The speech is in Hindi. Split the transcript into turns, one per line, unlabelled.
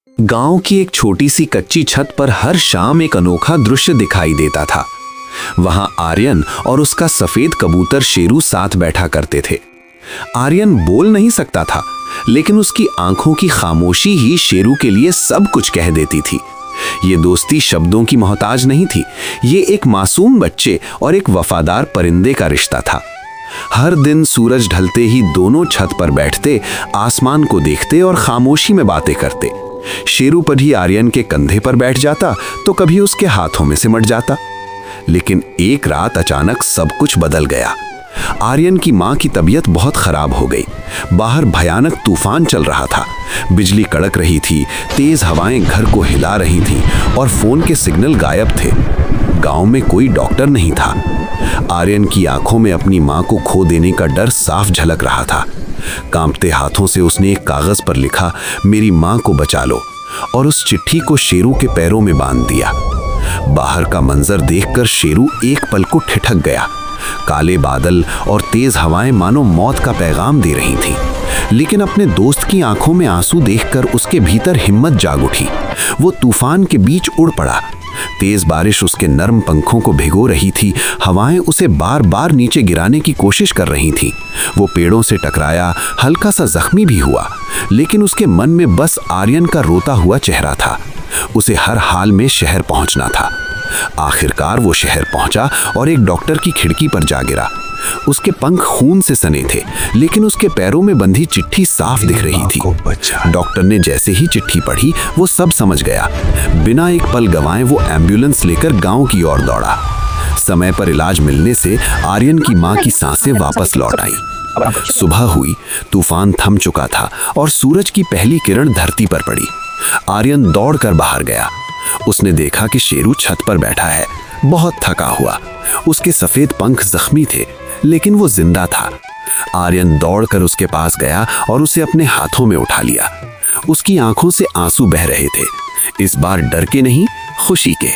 गांव की एक छोटी सी कच्ची छत पर हर शाम एक अनोखा दृश्य दिखाई देता था। वहां आर्यन और उसका सफेद कबूतर शेरू साथ बैठा करते थे। आर्यन बोल नहीं सकता था, लेकिन उसकी आंखों की खामोशी ही शेरू के लिए सब कुछ कह देती थी। ये दोस्ती शब्दों की मोहताज नहीं थी, ये एक मासूम बच्चे और एक वफादार परिंदे का रिश्ता था। हर दिन सूरज ढलते ही दोनों छत पर बैठते, आसमान को देखते और खामोशी में बातें करते। शेरू पर ही आर्यन के कंधे पर बैठ जाता तो कभी उसके हाथों में सिमट जाता। लेकिन एक रात अचानक सब कुछ बदल गया। आर्यन की मां की तबीयत बहुत खराब हो गई। बाहर भयानक तूफान चल रहा था, बिजली कड़क रही थी, तेज हवाएं घर को हिला रही थीं और फोन के सिग्नल गायब थे। गांव में कोई डॉक्टर नहीं था। आर्यन की आंखों में अपनी मां को खो देने का डर साफ झलक रहा था। कांपते हाथों से उसने एक कागज पर लिखा, मेरी मां को बचा लो, और उस चिट्ठी को शेरू के पैरों में बांध दिया। बाहर का मंजर देखकर शेरू एक पल को ठिठक गया। काले बादल और तेज हवाएं मानो मौत का पैगाम दे रही थीं। लेकिन अपने दोस्त की आंखों में आंसू देखकर उसके भीतर हिम्मत जाग उठी। वो तूफान के बीच उड़ पड़ा। तेज बारिश उसके नर्म पंखों को भिगो रही थी, हवाएं उसे बार बार नीचे गिराने की कोशिश कर रही थीं। वो पेड़ों से टकराया, हल्का सा जख्मी भी हुआ, लेकिन उसके मन में बस आर्यन का रोता हुआ चेहरा था। उसे हर हाल में शहर पहुंचना था। आखिरकार वो शहर पहुंचा और एक डॉक्टर की खिड़की पर जा गिरा। उसके पंख खून से सने थे, लेकिन उसके पैरों में बंधी चिट्ठी साफ दिख रही थी। डॉक्टर ने जैसे ही चिट्ठी पढ़ी, वो सब समझ गया। बिना एक पल गंवाए वो एम्बुलेंस लेकर गांव की ओर दौड़ा। समय पर इलाज मिलने से आर्यन की मां की सांसें वापस लौट आई। सुबह हुई, तूफान थम चुका था और सूरज की पहली किरण धरती पर पड़ी। आर्यन दौड़कर बाहर गया। उसने देखा कि शेरू छत पर बैठा है, बहुत थका हुआ। उसके सफेद पंख जख्मी थे, लेकिन वो जिंदा था। आर्यन दौड़कर उसके पास गया और उसे अपने हाथों में उठा लिया। उसकी आंखों से आंसू बह रहे थे, इस बार डर के नहीं, खुशी के।